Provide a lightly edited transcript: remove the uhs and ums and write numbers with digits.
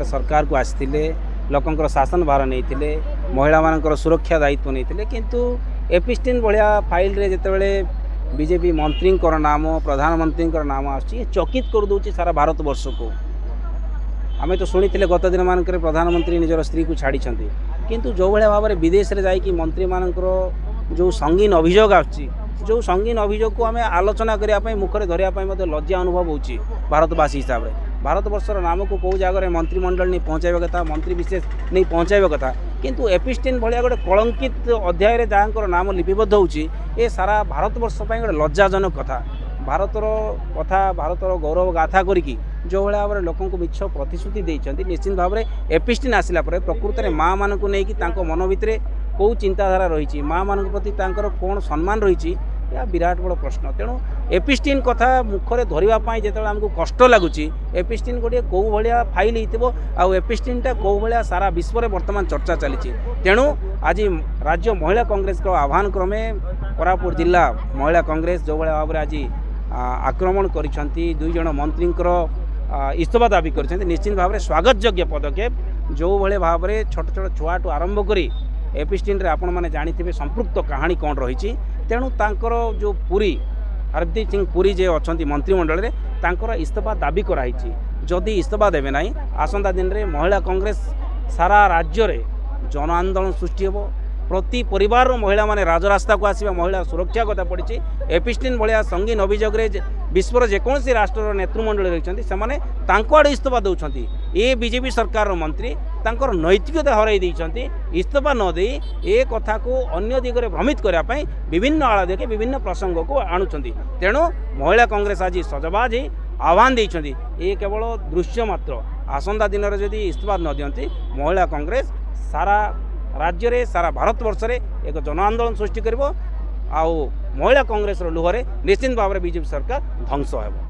सरकार को आसते लोकंर शासन भार नहीं महिला मानकर सुरक्षा दायित्व नहीं किंतु एपिस्टिन भाया फाइल रे जितेबाला बीजेपी मंत्री नाम प्रधानमंत्री नाम आसूँ चकित कर दूची सारा भारत वर्ष को आम तो शुणी गत दिन मानक प्रधानमंत्री निजर स्त्री को छाड़ी किंतु जो भाया भाव में विदेश में जाकि मंत्री मानकर जो संगीन अभियोग जो संगीन अभियोग को आम आलोचना करने मुखर धरने लज्जा अनुभव हो भारतवासी हिसाब से भारत वर्षर नाम को कौ जगह मंत्रिमंडल नहीं पहुँचाइबा कथा मंत्री विशेष नहीं पहुँचाइबा कथा किंतु एपिस्टिन भाया गोटे कलंकित अध्याय जहाँ नाम लिपिबद्ध होची ए सारा भारत वर्ष गोटे लज्जाजनक कथा भारतर कथा भारतर गौरव गाथा करी जो भाया भाव में लोक मिछ प्रतिश्रुति देते निश्चित भाव में एपिस्टिन आसला प्रकृत में माँ मान को लेकिन मन भितर कौ चिंताधारा रही माँ मान प्रति कौन सम्मान रही या विराट बड़ प्रश्न तेणु एपिस्टिन कथा मुखरे धरवाई जो आमको कष्ट लगुच एपिस्टिन गोटे कौ भाया फाइल हो एपिस्टिनटा कौ भाया सारा विश्व में बर्तमान चर्चा चली तेणु आज राज्य महिला कांग्रेस को आह्वान क्रमे कोरापुट जिला महिला कांग्रेस जो भाया भाव में आज आक्रमण कर दुई जन मंत्री इस्तफा दाबी कर निश्चित भाव में स्वागत योग्य पदक्षेप जो भाया भाव में छोट छोट छुआठू आरंभ करी एपिस्टिन रे आपण मैंने जानी संपृक्त कहानी कौन रही तेणु तांकर जो पुरी हरदीप सिंह पुरी जे अच्छा मंत्रिमंडल रे तांकर इस्तफा दाबी कराई जदि इस्तफा देवे ना आसंता दिन में महिला कांग्रेस सारा राज्य रे जन आंदोलन सृष्टि हो प्रति परिवार महिला माने राजरास्ता को आसवा महिला सुरक्षा कथा पड़ी एपिस्टिन भाया संगीन अभियोग विश्वर जेकोसी राष्ट्र नेतृमंडल रही से आड़े इस्तफा दौरान ये बीजेपी सरकार मंत्री तांकर नैतिकता हरई इस्तफा न दे ए कथा को अन्य दिगरे भ्रमित करने विभिन्न आड़ देखे विभिन्न प्रसंग को आणुंट तेणु महिला कांग्रेस आज सजबाज आह्वान देते ये केवल दृश्य मात्र आसंता दिन में जदि इस्तफा न दियंती महिला कांग्रेस सारा राज्य रे सारा भारत वर्ष रे एक जन आंदोलन सृष्टि करिवो आउ महिला कांग्रेस लुहरे निश्चित भाव में बीजेपी सरकार ध्वंस हेबो।